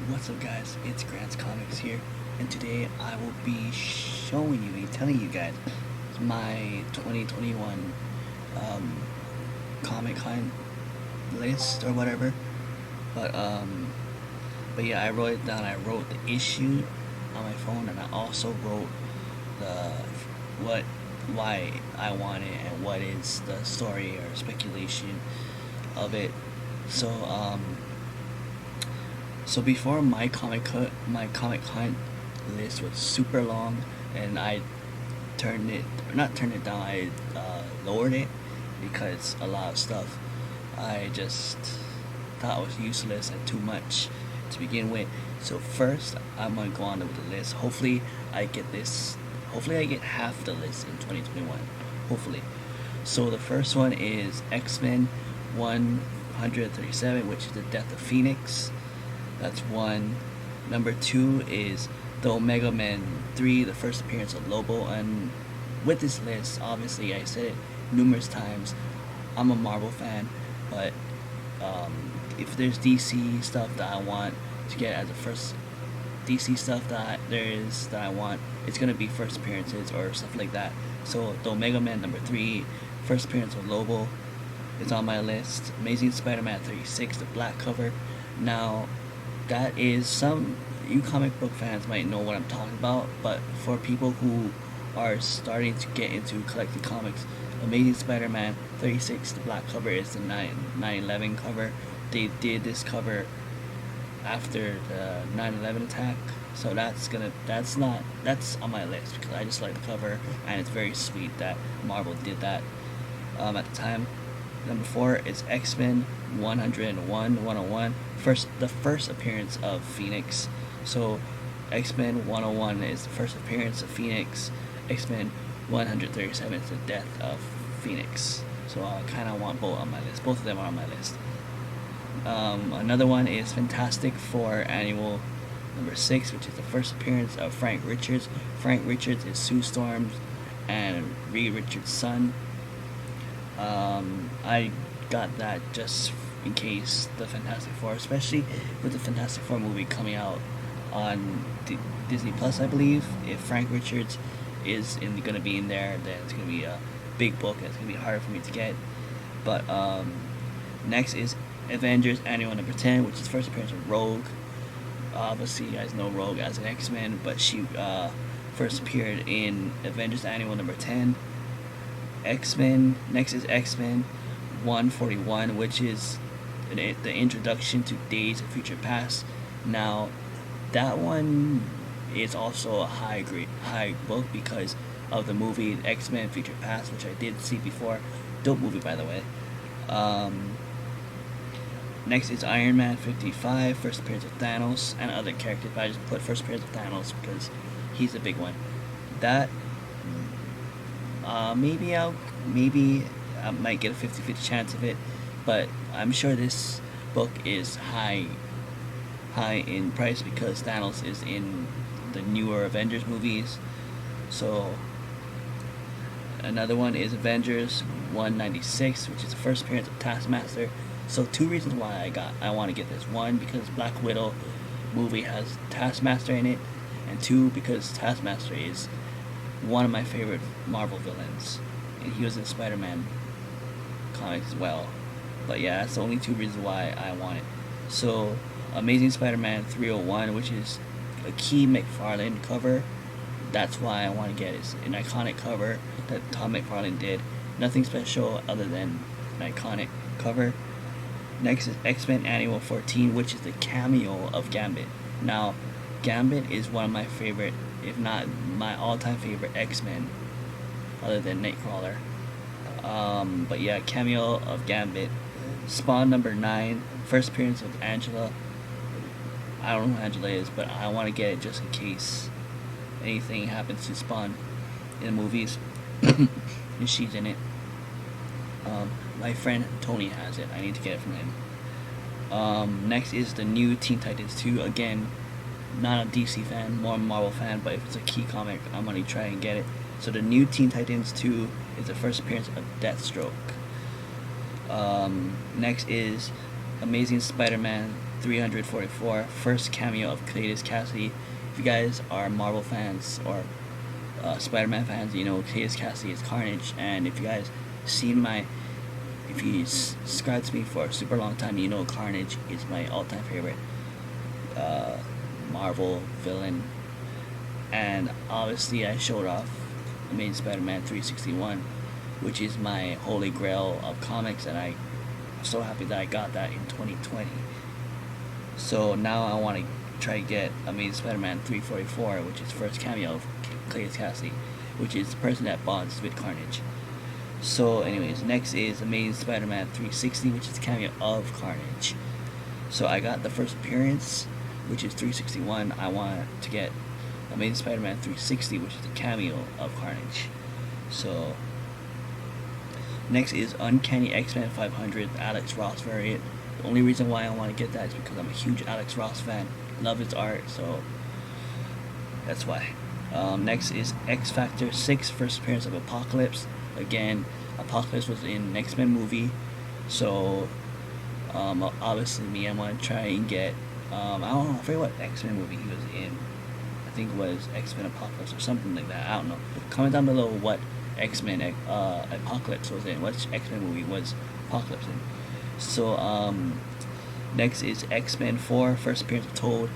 What's up, guys? It's Grant's Comics here, and today I will be showing you and telling you guys my 2021 um, Comic Con list or whatever. But um, but yeah, I wrote it down. I wrote the issue on my phone, and I also wrote the what why I want it and what is the story or speculation of it. So so before my Comic Con list was super long, and I turned it, not turned it down, I lowered it because a lot of stuff I just thought was useless and too much to begin with. So first, I'm gonna go on with the list. I get this. Hopefully, I get half the list in 2021. Hopefully. So the first one is X-Men 137, which is the Death of Phoenix. That's one. Number two is the Omega Man 3, the first appearance of Lobo. And with this list, obviously, I said it numerous times, I'm a Marvel fan, but if there's DC stuff that I want to get as a first DC stuff that I want, it's gonna be first appearances or stuff like that. So the Omega Man number 3, first appearance of Lobo, is on my list. Amazing Spider-Man 36, the black cover. Now, that is some you comic book fans might know what I'm talking about, but for people who are starting to get into collecting comics, Amazing Spider-Man 36, the black cover, is the 9/11 cover. They did this cover after the 9/11 attack, so that's on my list because I just like the cover and it's very sweet that Marvel did that at the time. Number four is X-Men 101, the first appearance of Phoenix. So X-Men 101 is the first appearance of Phoenix. X-Men 137 is the death of Phoenix. So I kind of want both on my list. Both of them are on my list. Another one is Fantastic Four Annual number 6, which is the first appearance of Frank Richards. Frank Richards is Sue Storm's and Reed Richards' son. I got that just in case the Fantastic Four, especially with the Fantastic Four movie coming out on Disney Plus, I believe. If Frank Richards is going to be in there, then it's going to be a big book and it's going to be harder for me to get. But next is Avengers Annual number 10, which is first appearance of Rogue. Obviously, you guys know Rogue as an X-Men, but she first appeared in Avengers Annual number 10. Next is X-Men 141, which is the introduction to Days of Future Past. Now, that one is also a high book because of the movie X-Men Future Past, which I did see before. Dope movie, by the way. Next is Iron Man 55, first appearance of Thanos and other characters, but I just put first appearance of Thanos because he's the big one. That maybe I might get a 50-50 chance of it, but I'm sure this book is high in price because Thanos is in the newer Avengers movies. So another one is Avengers 196, which is the first appearance of Taskmaster. So two reasons why I want to get this. One, because Black Widow movie has Taskmaster in it, and two, because Taskmaster is one of my favorite Marvel villains, and he was in Spider-Man comics as well. But yeah, that's the only two reasons why I want it. So Amazing Spider-Man 301, which is a key McFarlane cover, that's why I want to get it. It's an iconic cover that Tom McFarlane did. Nothing special other than an iconic cover. Next is X-Men Annual 14, which is the cameo of Gambit. Now, Gambit is one of my favorite, if not my all-time favorite X-Men, other than Nightcrawler. But yeah, cameo of Gambit. Spawn number 9, first appearance of Angela. I don't know who Angela is, but I want to get it just in case anything happens to Spawn in the movies, and she's in it. My friend Tony has it. I need to get it from him. Next is the new Teen Titans 2. Again, not a DC fan, more a Marvel fan, but if it's a key comic, I'm gonna try and get it. So the new Teen Titans 2 is the first appearance of Deathstroke. Next is Amazing Spider-Man 344, first cameo of Cletus Cassidy. If you guys are Marvel fans or Spider-Man fans, you know Cletus Cassidy is Carnage. And if you guys if you subscribe to me for a super long time, you know Carnage is my all-time favorite Marvel villain. And obviously I showed off Amazing Spider-Man 361, which is my holy grail of comics, and I'm so happy that I got that in 2020. So now I want to try to get Amazing Spider-Man 344, which is first cameo of Cletus Cassidy, which is the person that bonds with Carnage. So anyways, next is Amazing Spider-Man 360, which is the cameo of Carnage. So I got the first appearance, which is 361. I want to get Amazing Spider-Man 360, which is the cameo of Carnage. So next is Uncanny X-Men 500, Alex Ross variant. The only reason why I want to get that is because I'm a huge Alex Ross fan. Love his art, so that's why. Next is X Factor 6, first appearance of Apocalypse. Again, Apocalypse was in an X-Men movie, so obviously me, I want to try and get I don't know, I forget what X-Men movie he was in. I think it was X-Men Apocalypse or something like that. I don't know. Comment down below what X-Men Apocalypse was in. Which X-Men movie was Apocalypse in? So next is X-Men 4, first appearance of Toad.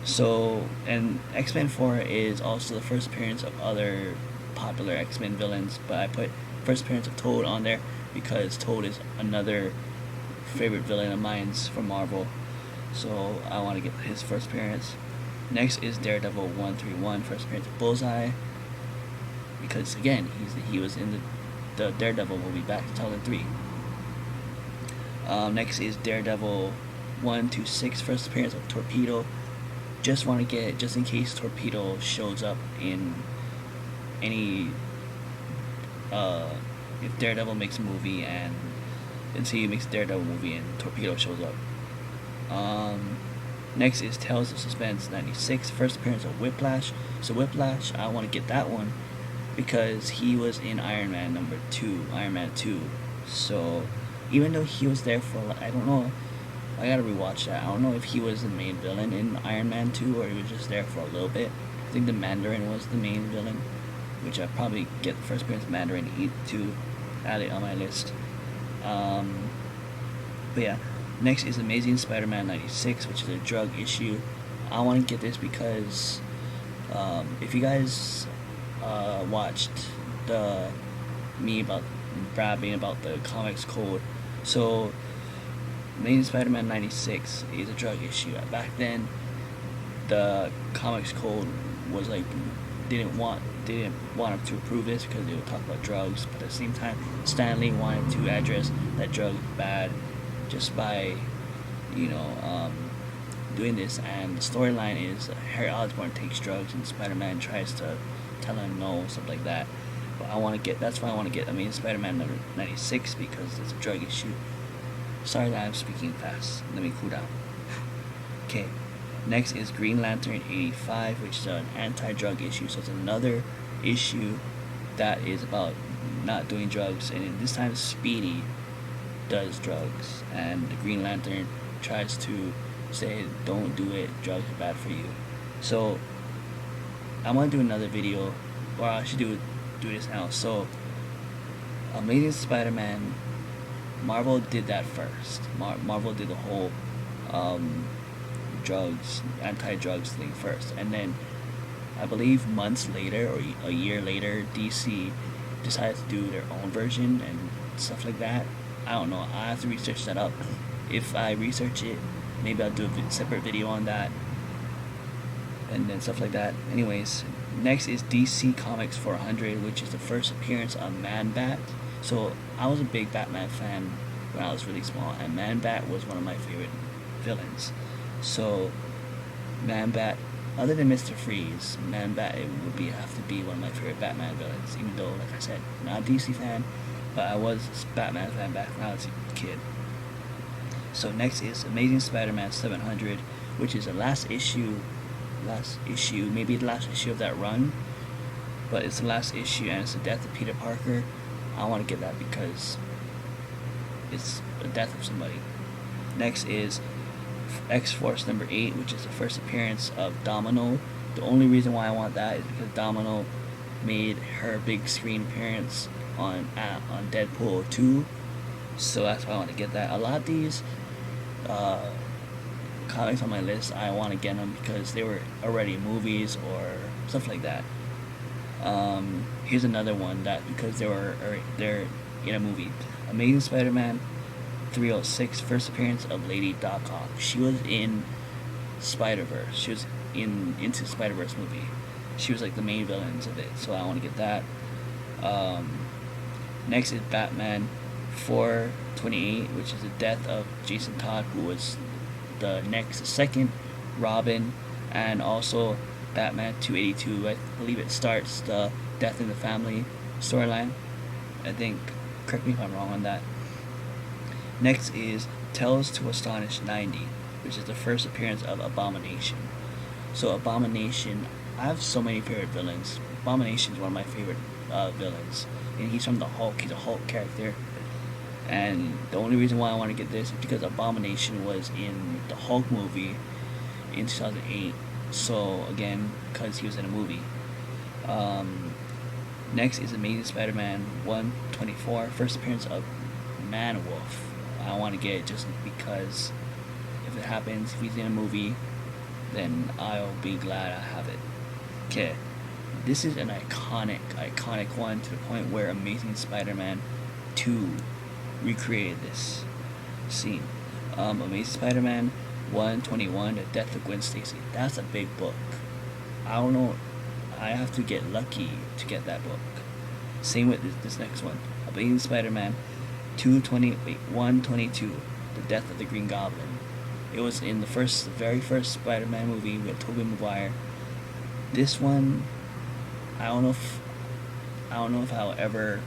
So, and X-Men 4 is also the first appearance of other popular X-Men villains, but I put first appearance of Toad on there because Toad is another favorite villain of mine from Marvel. So I want to get his first appearance. Next is Daredevil 131, first appearance of Bullseye, because again he was in the Daredevil movie back in 2003. Next is Daredevil 126, first appearance of Torpedo. Just want to get it just in case Torpedo shows up in any if Daredevil makes a movie and MCU makes a Daredevil movie and Torpedo shows up. Next is Tales of Suspense 96, first appearance of Whiplash. So Whiplash, I want to get that one because he was in Iron Man 2. So even though he was there for, I don't know, I gotta rewatch that. I don't know if he was the main villain in Iron Man 2 or he was just there for a little bit. I think the Mandarin was the main villain, which I'd probably get the first appearance of Mandarin to add it on my list. But yeah, next is Amazing Spider-Man 96, which is a drug issue. I want to get this because if you guys watched me about bragging about the comics code, so Amazing Spider-Man 96 is a drug issue. Back then, the comics code was like didn't want them to approve this because they would talk about drugs, but at the same time, Stan Lee wanted to address that drugs are bad just by doing this. And the storyline is Harry Osborn takes drugs and Spider-Man tries to tell him no, something like that. But that's why I want to get Amazing Spider-Man number 96 because it's a drug issue. Sorry that I'm speaking fast. Let me cool down. Okay. Next is Green Lantern 85, which is an anti-drug issue. So it's another issue that is about not doing drugs, and this time Speedy does drugs, and the Green Lantern tries to say, "Don't do it. Drugs are bad for you." So I want to do another video, or I should do this now. So Amazing Spider-Man, Marvel did that first. Marvel did the whole anti-drugs thing first, and then I believe months later or a year later, DC decided to do their own version and stuff like that. I don't know. I have to research that up. If I research it, maybe I'll do a separate video on that and then stuff like that. Anyways, next is DC Comics 400, which is the first appearance of Man-Bat. So I was a big Batman fan when I was really small, and Man-Bat was one of my favorite villains. So Man-Bat, other than Mr. Freeze, Man-Bat would have to be one of my favorite Batman villains, even though, like I said, not a DC fan, but I was a Batman fan back when I was a kid. So next is Amazing Spider-Man 700, which is the last issue, maybe the last issue of that run, but it's the last issue and it's the death of Peter Parker. I want to get that because it's the death of somebody. Next is X-Force number 8, which is the first appearance of Domino. The only reason why I want that is because Domino made her big screen appearance on Deadpool 2, so that's why I want to get that. A lot of these comics on my list, I want to get them because they were already movies or stuff like that. Here's another one that because they're in a movie. Amazing Spider-Man 306, first appearance of Lady Doc Ock. She was in Spider-Verse. She was in Into Spider-Verse movie. She was like the main villains of it, so I want to get that. Next is Batman 428, which is the death of Jason Todd, who was the second Robin, and also Batman 282. I believe it starts the Death in the Family storyline. I think. Correct me if I'm wrong on that. Next is Tales to Astonish 90, which is the first appearance of Abomination. So Abomination, I have so many favorite villains. Abomination is one of my favorite villains, and he's from the Hulk. He's a Hulk character, and the only reason why I want to get this is because Abomination was in the Hulk movie in 2008. So again, because he was in a movie. Next is Amazing Spider-Man 124, first appearance of Man-Wolf. I want to get it just because if it happens, if he's in a movie, then I'll be glad I have it. Okay, this is an iconic one, to the point where Amazing Spider-Man 2 recreated this scene. Amazing Spider-Man 121, The Death of Gwen Stacy. That's a big book. I don't know. I have to get lucky to get that book. Same with this next one. Amazing Spider-Man 122, The Death of the Green Goblin. It was in the very first Spider-Man movie with Tobey Maguire. This one, I don't know if I'll ever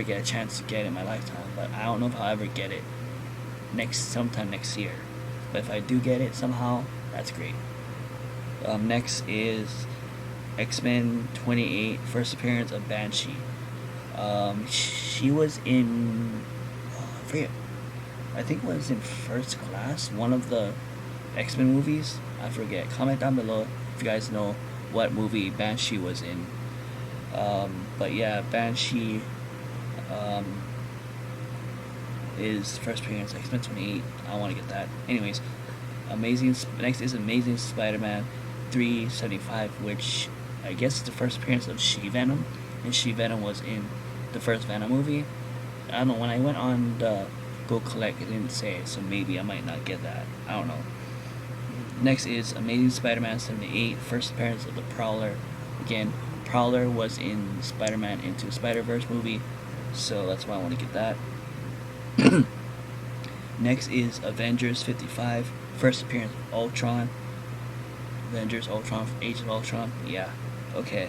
get a chance to get it in my lifetime, but I don't know if I'll ever get it sometime next year. But if I do get it somehow, that's great. Next is X-Men 28, first appearance of Banshee. She was in, I think it was in First Class, one of the X-Men movies. I forget. Comment down below if you guys know what movie Banshee was in. But yeah, Banshee is first appearance X-Men 28. I want to get that. Anyways, next is Amazing Spider-Man 375, which I guess is the first appearance of She-Venom, and She-Venom was in the first Venom movie. I don't know, when I went on the Go Collect, it didn't say it, so maybe I might not get that. I don't know. Next is Amazing Spider-Man 78, first appearance of the Prowler. Again, Prowler was in Spider-Man Into Spider-Verse movie, so that's why I want to get that. Next is Avengers 55, first appearance of Ultron. Avengers, Ultron, Age of Ultron. Yeah. Okay.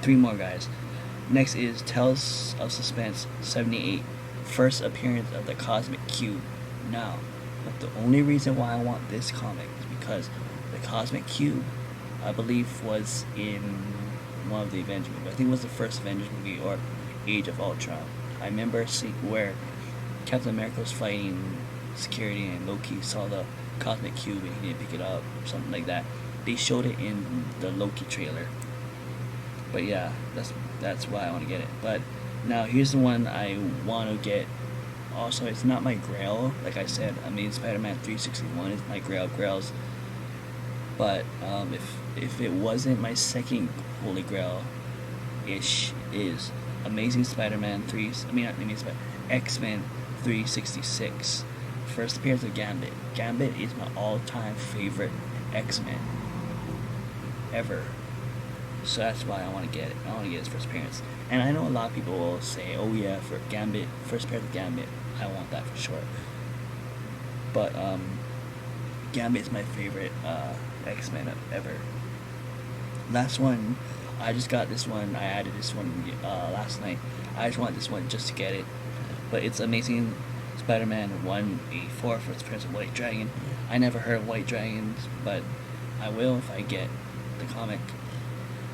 3 more guys. Next is Tales of Suspense 78, first appearance of the Cosmic Cube. Now, but the only reason why I want this comic is because the Cosmic Cube, I believe, was in one of the Avengers movies. I think it was the first Avengers movie or Age of Ultron. I remember seeing where Captain America was fighting security and Loki saw the Cosmic Cube and he didn't pick it up, something like that. They showed it in the Loki trailer. But yeah, that's why I want to get it. But now here's the one I want to get. Also, it's not my grail. Like I said, Amazing Spider-Man 361 is my grails. But if it wasn't my second holy grail, ish is Amazing Spider-Man X-Men 366. First appearance of Gambit. Gambit is my all-time favorite X-Men ever. So that's why I want to get it. I want to get his first appearance. And I know a lot of people will say, oh yeah, for Gambit, first appearance of Gambit, I want that for sure. But Gambit is my favorite X-Men ever. Last one, I just got this one. I added this one last night. I just want this one just to get it. But it's Amazing Spider-Man 184, first appearance of White Dragon. I never heard of White Dragons, but I will if I get the comic.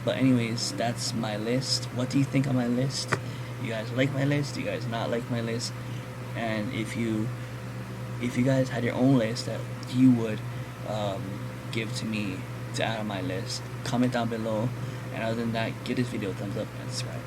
But anyways, that's my list. What do you think of my list? You guys like my list? Do you guys not like my list? And if you if you guys had your own list that you would um, give to me to add on my list, comment down below. And other than that, give this video a thumbs up and subscribe.